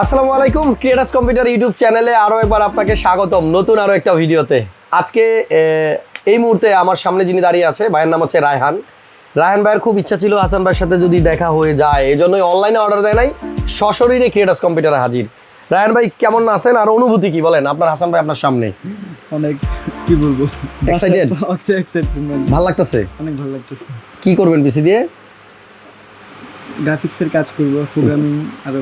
আসসালামু আলাইকুম, creators computer YouTube চ্যানেলে আরও একবার আপনাকে স্বাগতম নতুন আরও একটা ভিডিওতে। আজকে এই মুহূর্তে আমার সামনে যিনি দাঁড়িয়ে আছে, ভাইয়ের নাম হচ্ছে রায়হান। রায়হান ভাইয়ের খুব ইচ্ছা ছিল হাসান ভাইয়ের সাথে যদি দেখা হয়ে যায়, এই জন্যই অনলাইনে অর্ডার দেয় নাই, সশরীরে ক্রিয়েটার্স কম্পিউটারে হাজির। রায়হান ভাই কেমন আছেন আর অনুভূতি কি বলেন? আপনার হাসান ভাই আপনার সামনে, অনেক কি বলবো, এক্সাইটেড? ভালো লাগতেছে? অনেক ভালো লাগতেছে। কি করবেন পিসি দিয়ে? গ্রাফিক্সের কাজ করব, প্রোগ্রামিং। আর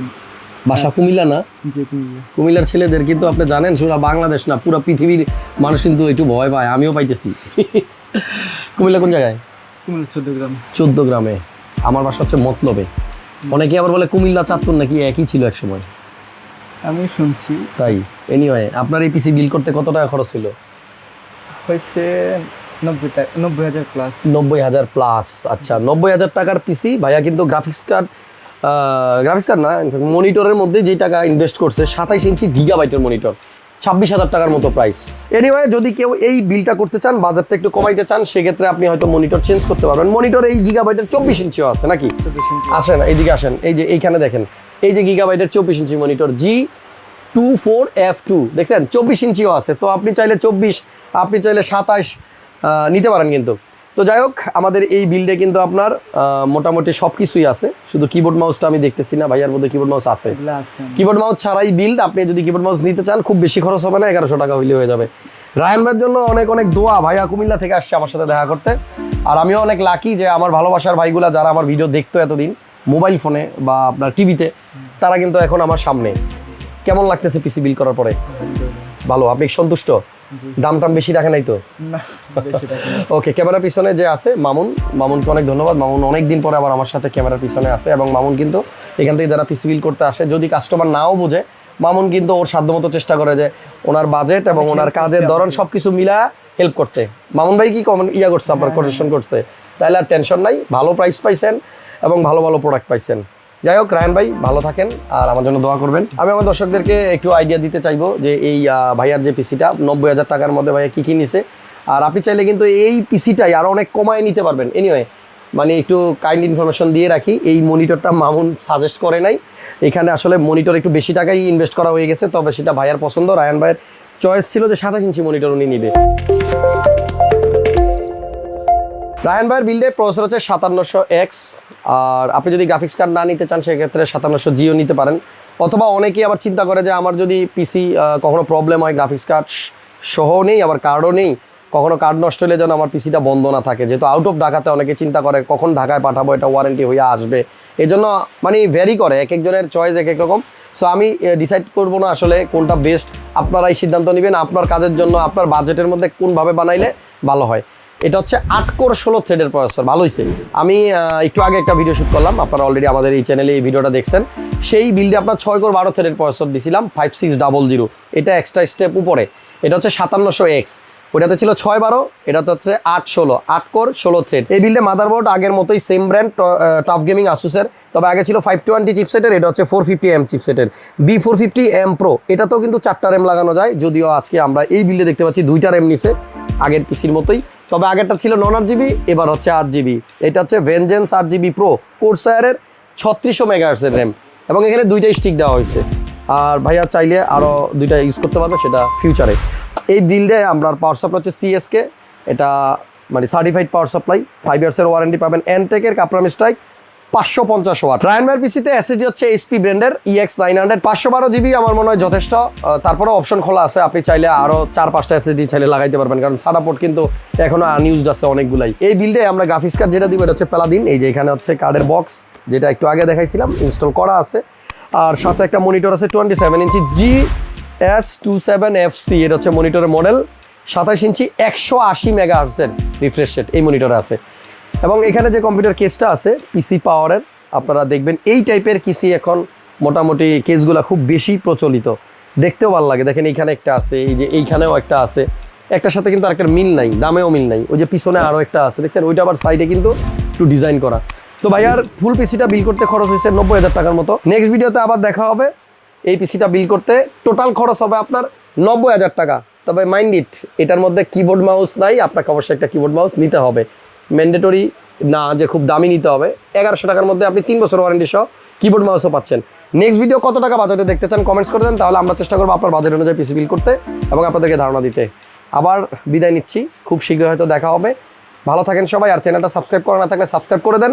বাসা কুমিল্লা না? যে কুমিল্লা। কুমিল্লার ছেলেদের কিন্তু আপনি জানেন, পুরো বাংলাদেশ না পুরো পৃথিবীর মানুষ কিন্তু একটু ভয় পায়, আমিও পাইতেছি। কুমিল্লা কোন জায়গায়? কুমিল্লা 14 গ্রাম। 14 গ্রামে। আমার বাসা হচ্ছে মতলবে। অনেকে আবার বলে কুমিল্লা চাঁদপুর নাকি একই ছিল এক সময়, আমি শুনছি তাই। এনিওয়ে, আপনার এই পিসি বিল করতে কত টাকা খরচ ছিল? হয়েছে 90,000 প্লাস। 90,000 প্লাস। আচ্ছা, 90,000 টাকার পিসি ভাইয়া কিন্তু গ্রাফিক্স কার্ড না, মনিটরের মধ্যে যে টাকা ইনভেস্ট করছে, 27 ইঞ্চি গিগাবাইটের মনিটর, 26,000 টাকার মতো প্রাইস। এনিওয়ে, যদি কেউ এই বিলটা করতে চান, বাজেটটা একটু কমাইতে চান, সেক্ষেত্রে আপনি হয়তো মনিটর চেঞ্জ করতে পারবেন। মনিটর এই গিগাবাইটের 24 ইঞ্চিও আছে নাকি? আসেন এইদিকে আসেন, এই যে এইখানে দেখেন, এই যে গিগাবাইটের 24 ইঞ্চি মনিটর G24F2 দেখছেন, 24 ইঞ্চিও আছে। তো আপনি চাইলে 24, আপনি চাইলে 27 নিতে পারেন কিন্তু। তো যাই হোক, আমাদের এই বিল্ডে কিন্তু আপনার মোটামুটি সব কিছুই আছে, শুধু কিবোর্ড মাউসটা আমি দেখতেছি না। ভাইয়ার মধ্যে কিবোর্ড মাউস আছে। কিবোর্ড মাউস ছাড়াই বিল্ড। আপনি যদি কিবোর্ড মাউস নিতে চান, খুব বেশি খরচ হবে না, 1100 টাকা হইলে হয়ে যাবে। রায়হান ভাইয়ের জন্য অনেক অনেক দোয়া। ভাইয়া কুমিল্লা থেকে আসছে আমার সাথে দেখা করতে, আর আমিও অনেক লাকি যে আমার ভালোবাসার ভাইগুলা যারা আমার ভিডিও দেখতো এতদিন মোবাইল ফোনে বা আপনার টিভিতে, তারা কিন্তু এখন আমার সামনে। কেমন লাগতেছে পিসি বিল করার পরে? ভালো। আপনি সন্তুষ্ট? দাম টাম বেশি রাখে নাই তো? ওকে, ক্যামেরার পিছনে যে আছে মামুনকে অনেক ধন্যবাদ। মামুন অনেক দিন পরে আবার আমার সাথে ক্যামেরার পিছনে আছে, এবং মামুন কিন্তু এখান থেকে যারা পিসি বিল করতে আসে, যদি কাস্টমার নাও বোঝে, মামুন কিন্তু ওর সাধ্যমতো চেষ্টা করে যে ওনার বাজেট এবং ওনার কাজের ধরন সব কিছু মিলা হেল্প করতে। মামুন ভাই কি করছে, আপনার কোটেশন করছে, তাহলে আর টেনশন নাই। ভালো প্রাইস পাইছেন এবং ভালো ভালো প্রোডাক্ট পাইছেন। যাই হোক, রায়হান ভাই ভালো থাকেন আর আমার জন্য দোয়া করবেন। আমি আমার দর্শকদেরকে একটু আইডিয়া দিতে চাইবো যে এই ভাইয়ার যে পিসিটা 90,000 টাকার মধ্যে ভাইয়া কী নিছে, আর আপনি চাইলে কিন্তু এই পিসিটাই আরও অনেক কমায় নিতে পারবেন। এনিওয়ে, মানে একটু কাইন্ড ইনফরমেশন দিয়ে রাখি, এই মনিটরটা মামুন সাজেস্ট করে নাই, এখানে আসলে মনিটর একটু বেশি টাকাই ইনভেস্ট করা হয়ে গেছে, তবে সেটা ভাইয়ার পছন্দ। রায়হান ভাইয়ের চয়েস ছিল যে 27 ইঞ্চি মনিটর উনি নিবে। রায়হান ভাইয়ের বিল্ডে প্রসেসর হচ্ছে 5700X, আর আপনি যদি গ্রাফিক্স কার্ড না নিতে চান, সেক্ষেত্রে 5700Gও নিতে পারেন। অথবা অনেকেই আবার চিন্তা করে যে আমার যদি পিসি কখনো প্রবলেম হয়, গ্রাফিক্স কার্ড সহ নেই, আবার কার্ডও নেই, কখনো কার্ড নষ্ট হলে যেন আমার পিসিটা বন্ধ না থাকে। যেহেতু আউট অফ ঢাকাতে অনেকে চিন্তা করে কখন ঢাকায় পাঠাবো, এটা ওয়ারেন্টি হয়ে আসবে, এই জন্য মানে ভ্যারি করে, এক একজনের চয়েস এক এক রকম। সো আমি ডিসাইড করবো না আসলে কোনটা বেস্ট, আপনারাই সিদ্ধান্ত নেবেন আপনার কাজের জন্য, আপনার বাজেটের মধ্যে কোনভাবে বানাইলে ভালো হয়। এটা হচ্ছে 8 কোর 16 থ্রেডের প্রসেসর, ভালো হয়েছে। আমি একটু আগে একটা ভিডিও শ্যুট করলাম, আপনারা অলরেডি আমাদের এই চ্যানেলে এই ভিডিওটা দেখছেন। সেই বিল্ডে আপনার 6 কোর 12 থ্রেডের প্রসেসর দিছিলাম, 5600, এটা এক্সট্রা স্টেপ উপরে। এটা হচ্ছে 5700X, ওটাতে ছিল 612, এটাতে হচ্ছে 816, 8 কোর 16 থ্রেড। এই বিল্ডে মাদারবোর্ড আগের মতোই সেম ব্র্যান্ড, টপ গেমিং আসুসের, তবে আগে ছিল 520 চিপসেটের, এটা হচ্ছে 450M চিপসেটের B450M Pro। এটাতেও কিন্তু 4টা র্যাম লাগানো যায়, যদিও আজকে আমরা এই বিল্ডে দেখতে পাচ্ছি 2টা র্যাম নিছে আগের পিসির মতোই, তবে আগেরটা ছিল 9GB, এবার হচ্ছে 8GB। এটা হচ্ছে ভেনজেন্স 8GB Pro, কোরসায়ারের 3600 মেগাহার্টজের র্যাম, এবং এখানে 2টা স্টিক দেওয়া হয়েছে। আর ভাইয়া চাইলে আরও 2টা ইউজ করতে পারবে, সেটা ফিউচারে। এই বিল্ডে আমরা পাওয়ার সাপ্লাই হচ্ছে CSK, এটা মানে সার্টিফাইড পাওয়ার সাপ্লাই, 5 ইয়ার্সের ওয়ারেন্টি পাবেন। এনটেকের কাপ্রাম স্ট্রাইক 550 ওয়াট। রায়হান ভাইয়ের পিসিতে এসএসডি হচ্ছে HP ব্র্যান্ডের EX900, 512GB আমার মনে হয় যথেষ্ট। তারপরেও অপশন খোলা আছে, আপনি চাইলে আরও 4-5টা এসএসডি চাইলে লাগাইতে পারবেন, কারণ সাদা পোর্ট কিন্তু এখনও আনইউজড আছে অনেকগুলাই। এই বিল্ডে আমরা গ্রাফিক্স কার্ড যেটা দিব, এটা হচ্ছে প্যালাদিন। এই যে এখানে হচ্ছে কার্ডের বক্স, যেটা একটু আগে দেখাইছিলাম, ইনস্টল করা আছে, আর সাথে একটা মনিটর আছে 27 ইঞ্চি GS27FC, এটা হচ্ছে মনিটরের মডেল, 27 ইঞ্চি 180 মেগাহার্টজের রিফ্রেশ রেট এই মনিটরে আছে। এবং এখানে যে কম্পিউটার কেসটা আছে পিসি পাওয়ারের, আপনারা দেখবেন এই টাইপের কিসি এখন মোটামুটি কেসগুলো খুব বেশি প্রচলিত, দেখতেও ভালো লাগে। দেখেন এইখানে একটা আছে, এই যে এইখানেও একটা আছে, একটার সাথে কিন্তু আরেকটার মিল নাই, দামেও মিল নাই। ওই যে পিছনে আরও একটা আছে দেখছেন, ওইটা আবার সাইডে কিন্তু একটু ডিজাইন করা। তো ভাইয়ার ফুল পিসিটা বিল করতে খরচ হয়েছে 90,000 টাকার মতো। নেক্সট ভিডিওতে আবার দেখা হবে। এই পিসিটা বিল করতে টোটাল খরচ হবে আপনার 90,000 টাকা। তবে মাইন্ড ইট, এটার মধ্যে কিবোর্ড মাউস নাই, আপনাকে অবশ্যই একটা কিবোর্ড মাউস নিতে হবে, ম্যান্ডেটরি না যে খুব দামি নিতে হবে। 1100 টাকার মধ্যে আপনি 3 বছর ওয়ারেন্টি সহ কিবোর্ড মাউসও পাচ্ছেন। নেক্সট ভিডিও কত টাকা বাজেটে দেখতে চান কমেন্টস করে দেন, তাহলে আমরা চেষ্টা করবো আপনার বাজেট অনুযায়ী পিসি বিল করতে এবং আপনাদেরকে ধারণা দিতে। আবার বিদায় নিচ্ছি, খুব শীঘ্রই হয়তো দেখা হবে। ভালো থাকেন সবাই, আর চ্যানেলটা সাবস্ক্রাইব করা না থাকলে সাবস্ক্রাইব করে দেন,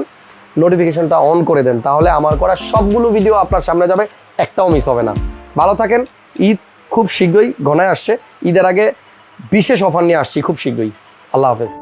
নোটিফিকেশনটা অন করে দেন, তাহলে আমার করা সবগুলো ভিডিও আপনার সামনে যাবে, একটাও মিস হবে না। ভালো থাকেন। ঈদ খুব শীঘ্রই ঘনায় আসছে, ঈদের আগে বিশেষ অফার নিয়ে আসছি খুব শীঘ্রই। আল্লাহ হাফেজ।